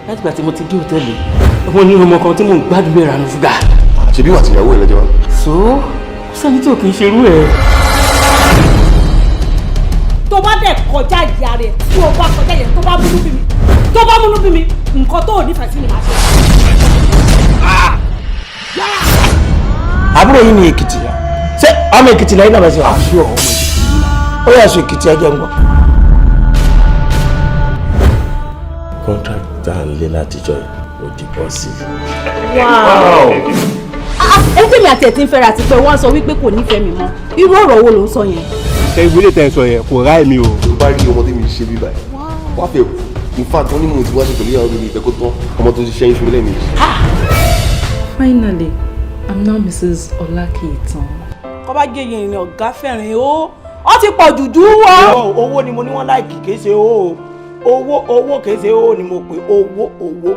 láti gbà tí mo ti dé hòtẹ́ẹ̀lì wọ́n ní ọmọ kan tí mò ń gbádùn lè ranú ṣúgà. ṣebí wà tìyàwó ẹ lẹ́jọ́ wa. so kò sẹ́ni tí ò kì í ṣerú ẹ̀. tó bá dẹ̀ kọjá ìyá rẹ̀ tí o bá kọjá yẹn tó bá múnú bí mi nǹkan tó ò nífẹ̀ẹ́ sí ni màá ṣe. àbúrò yìí ni Èkìtì ṣé ọmọ Èkìtì lẹ́yìn náà bá ṣe wà. àṣìọ ọmọ Èkìtì. ó yà sọ Èkìtì ẹjẹ ń gbọ́. contract tá à ń lé látijọ́ yìí ó di bọ́ sí. ẹ tẹ́mi àti ẹ̀ tí ń fẹ́ra àti pé wọ́n sọ wípé kò nífẹ̀ẹ́ mi mọ́ irú ọ̀rọ̀ wo ló ń sọ yẹn. ṣé ìwé tẹ̀ sọ yẹn kò rá èmi o. tó bá rí ọmọ tí mi ṣe bí báyìí wá fẹ́ in fact wọ́n ní mo ti wá ṣe pẹ̀lú ìyàwó mi ìfẹ́ kó tán ọmọ tó ti ṣẹ́yìn fún mi lẹ́ẹ̀mejì. Finally, I'm now Mrs. Olakiitan. kọ́ bá gé yẹn ni ọ̀gá fẹ́rin ó ti pọ̀ jùjú wọ́. owó ni mo ní wọ́n láìkì kì í ṣe owó kì í ṣe owó ni mo pè owó.